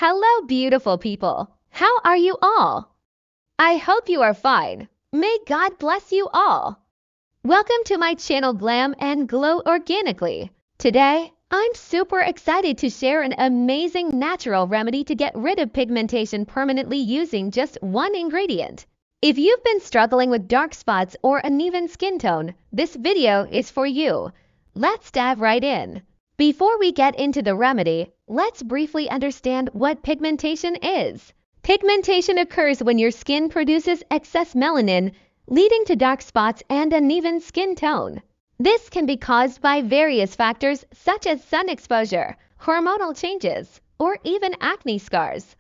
Hello, beautiful people. How are you all? I hope you are fine. May God bless you all. Welcome to my channel Glam and Glow Organically. Today, I'm super excited to share an amazing natural remedy to get rid of pigmentation permanently using just one ingredient. If you've been struggling with dark spots or uneven skin tone, this video is for you. Let's dive right in. Before we get into the remedy, let's briefly understand what pigmentation is. Pigmentation occurs when your skin produces excess melanin, leading to dark spots and uneven skin tone. This can be caused by various factors such as sun exposure, hormonal changes, or even acne scars.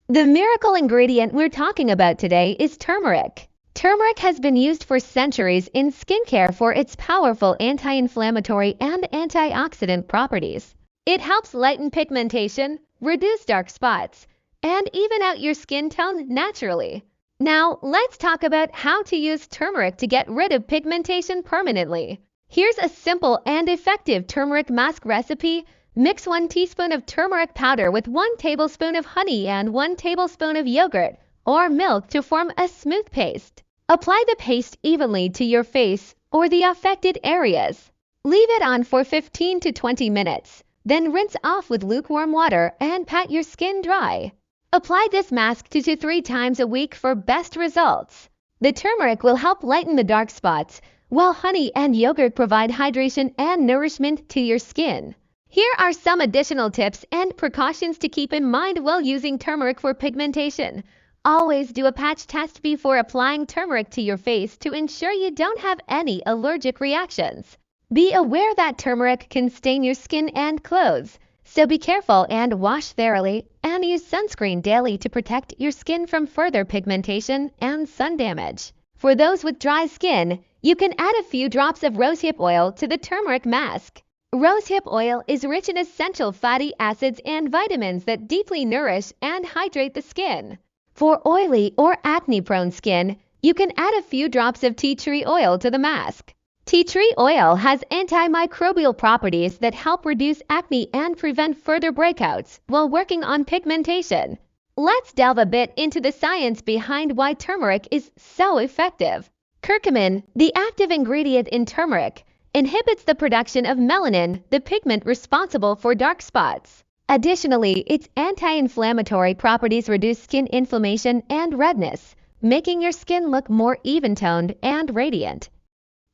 The miracle ingredient we're talking about today is turmeric. Turmeric has been used for centuries in skincare for its powerful anti-inflammatory and antioxidant properties. It helps lighten pigmentation, reduce dark spots, and even out your skin tone naturally. Now, let's talk about how to use turmeric to get rid of pigmentation permanently. Here's a simple and effective turmeric mask recipe. Mix 1 teaspoon of turmeric powder with 1 tablespoon of honey and 1 tablespoon of yogurt or milk to form a smooth paste. Apply the paste evenly to your face or the affected areas. Leave it on for 15 to 20 minutes. Then rinse off with lukewarm water and pat your skin dry. Apply this mask 2 to 3 times a week for best results. The turmeric will help lighten the dark spots, while honey and yogurt provide hydration and nourishment to your skin. Here are some additional tips and precautions to keep in mind while using turmeric for pigmentation. Always do a patch test before applying turmeric to your face to ensure you don't have any allergic reactions. Be aware that turmeric can stain your skin and clothes, so be careful and wash thoroughly, and use sunscreen daily to protect your skin from further pigmentation and sun damage. For those with dry skin, you can add a few drops of rosehip oil to the turmeric mask. Rosehip oil is rich in essential fatty acids and vitamins that deeply nourish and hydrate the skin. For oily or acne-prone skin, you can add a few drops of tea tree oil to the mask. Tea tree oil has antimicrobial properties that help reduce acne and prevent further breakouts while working on pigmentation. Let's delve a bit into the science behind why turmeric is so effective. Curcumin, the active ingredient in turmeric, inhibits the production of melanin, the pigment responsible for dark spots. Additionally, its anti-inflammatory properties reduce skin inflammation and redness, making your skin look more even-toned and radiant.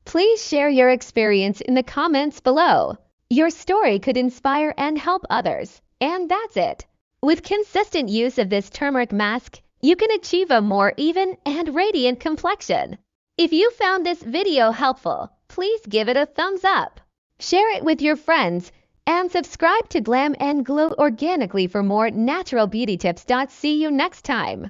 Please share your experience in the comments below. Your story could inspire and help others. And that's it. With consistent use of this turmeric mask, you can achieve a more even and radiant complexion. If you found this video helpful, please give it a thumbs up. Share it with your friends and subscribe to Glam and Glow Organically for more natural beauty tips. See you next time.